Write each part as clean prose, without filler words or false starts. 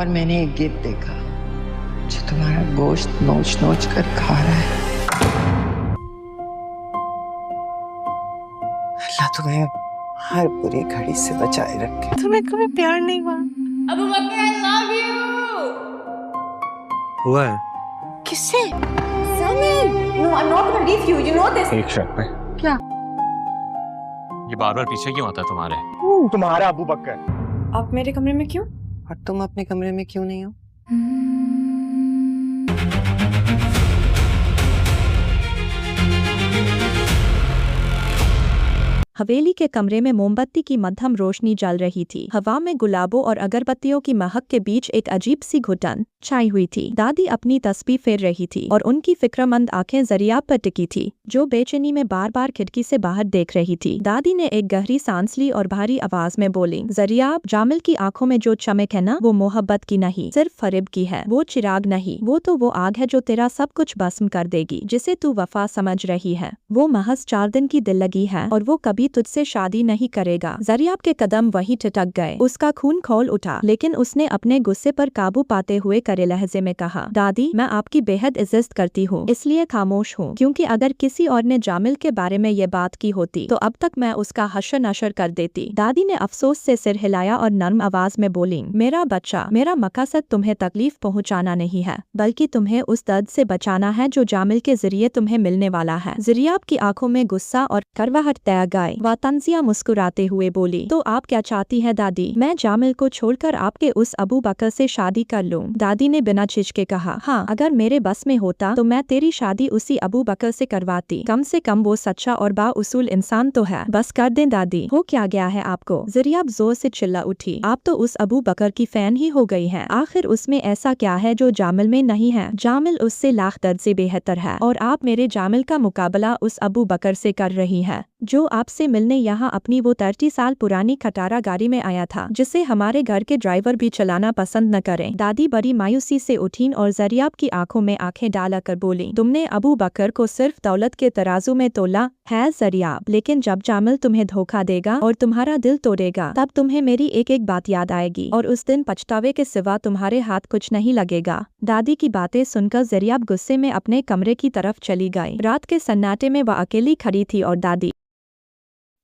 और मैंने एक गिद्ध देखा जो तुम्हारा गोश्त नोच नोच कर खा रहा है। अल्लाह तुम्हें हर बुरी घड़ी से बचाए रखे। तुम्हें कभी प्यार नहीं हुआ? अबू बकर, I love you। हुआ है? किससे? No, I'm not gonna leave you. You know this. एक शर्त पे। क्या? ये बार बार पीछे क्यों आता है तुम्हारे? तुम्हारा अबू बकर। आप मेरे कमरे में क्यों? और तुम अपने कमरे में क्यों नहीं हो? हवेली के कमरे में मोमबत्ती की मध्यम रोशनी जल रही थी। हवा में गुलाबों और अगरबत्तियों की महक के बीच एक अजीब सी घुटन छाई हुई थी। दादी अपनी तस्बीह फेर रही थी और उनकी फिक्रमंद आंखें ज़रियाब पर टिकी थी, जो बेचैनी में बार बार खिड़की से बाहर देख रही थी। दादी ने एक गहरी सांस ली और भारी आवाज में बोली, ज़रियाब, जामिल की आंखों में जो चमक है ना, वो मोहब्बत की नहीं, सिर्फ फरेब की है। वो चिराग नहीं, वो आग है जो तेरा सब कुछ भस्म कर देगी, जिसे तू वफा समझ रही है। वो महज 4 दिन की दिल लगी है और वो कभी तुझसे शादी नहीं करेगा। ज़रियाब के कदम वहीं ठिठक गए। उसका खून खौल उठा, लेकिन उसने अपने गुस्से पर काबू पाते हुए करे लहजे में कहा, दादी, मैं आपकी बेहद इज्जत करती हूँ, इसलिए खामोश हूँ, क्योंकि अगर किसी और ने जामिल के बारे में ये बात की होती तो अब तक मैं उसका हशर नशर कर देती। दादी ने अफसोस से सिर हिलाया और नर्म आवाज में बोली, मेरा बच्चा, मेरा मकसद तुम्हें तकलीफ पहुँचाना नहीं है, बल्कि तुम्हें उस दर्द से बचाना है जो जामिल के जरिए तुम्हें मिलने वाला है। ज़रियाब की आंखों में गुस्सा और करवाहट तय गई। वह तंजिया मुस्कुराते हुए बोली, तो आप क्या चाहती है दादी? मैं जामिल को छोड़कर आपके उस अबू बकर से शादी कर लूं? दादी ने बिना झिझके कहा, हाँ, अगर मेरे बस में होता तो मैं तेरी शादी उसी अबू बकर से करवाती। कम से कम वो सच्चा और बाउसूल इंसान तो है। बस कर दें दादी। हो क्या गया है आपको? ज़रियाब जोर से चिल्ला उठी, आप तो उस अबू बकर की फैन ही हो गई हैं। आखिर उसमें ऐसा क्या है जो जामिल में नहीं है? जामिल उससे लाख दर्जे बेहतर है और आप मेरे जामिल का मुकाबला उस अबू बकर से कर रही है, जो आपसे मिलने यहाँ अपनी वो 30 साल पुरानी खटारा गाड़ी में आया था, जिसे हमारे घर के ड्राइवर भी चलाना पसंद न करें। दादी बड़ी मायूसी से उठीं और ज़रियाब की आंखों में आंखें डालकर बोली, तुमने अबू बकर को सिर्फ दौलत के तराजू में तोला है ज़रियाब, लेकिन जब जामिल तुम्हें धोखा देगा और तुम्हारा दिल तोड़ेगा, तब तुम्हें मेरी एक एक बात याद आएगी और उस दिन पछतावे के सिवा तुम्हारे हाथ कुछ नहीं लगेगा। दादी की बातें सुनकर ज़रियाब गुस्से में अपने कमरे की तरफ चली गई। रात के सन्नाटे में वह अकेली खड़ी थी और दादी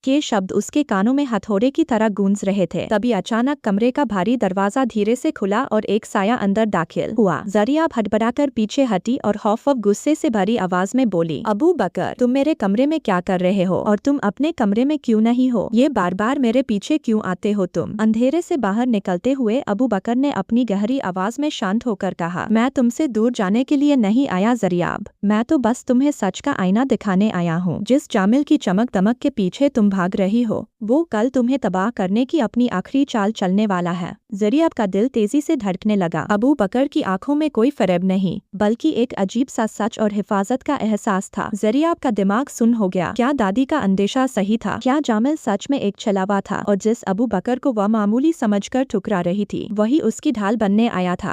के शब्द उसके कानों में हथौड़े की तरह गूंज रहे थे। तभी अचानक कमरे का भारी दरवाजा धीरे से खुला और एक साया अंदर दाखिल हुआ। ज़रियाब हड़बड़ाकर पीछे हटी और खौफ और गुस्से से भरी आवाज में बोली, अबू बकर, तुम मेरे कमरे में क्या कर रहे हो और तुम अपने कमरे में क्यों नहीं हो? ये बार बार मेरे पीछे क्यों आते हो तुम? अंधेरे से बाहर निकलते हुए अबू बकर ने अपनी गहरी आवाज में शांत होकर कहा, मैं तुमसे दूर जाने के लिए नहीं आया ज़रियाब, मैं तो बस तुम्हें सच का आईना दिखाने आया हूँ। जिस जामिल की चमक दमक के पीछे तुम भाग रही हो, वो कल तुम्हें तबाह करने की अपनी आखिरी चाल चलने वाला है। ज़रियाब का दिल तेजी से धड़कने लगा। अबू बकर की आंखों में कोई फरेब नहीं, बल्कि एक अजीब सा सच और हिफाजत का एहसास था। ज़रियाब का दिमाग सुन्न हो गया। क्या दादी का अंदेशा सही था? क्या जामिल सच में एक छलावा था और जिस अबू बकर को वह मामूली समझकर ठुकरा रही थी, वही उसकी ढाल बनने आया था?